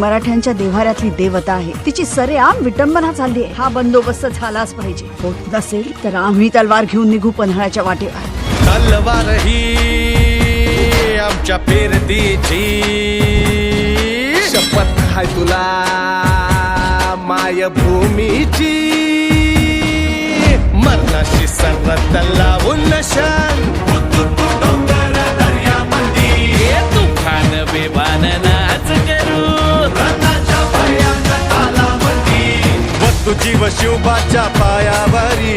मराठ्यांच्या देव्हाऱ्यातली देवता आहे. तिची सरेआम विटंबना चालली आहे. हा बंदोबस्त झालाच पाहिजे. होत नसेल तर आम्ही तलवार घेऊन निघू पन्हाळ्याच्या वाटेवर. तलवार ही आमच्या पेरतीची शपथ हाय तुला मायभूमीची. मरणाशी सरत लावून नशान तुफान बेभान नाच करू व तुझी व शिवबाच्या पायावरी.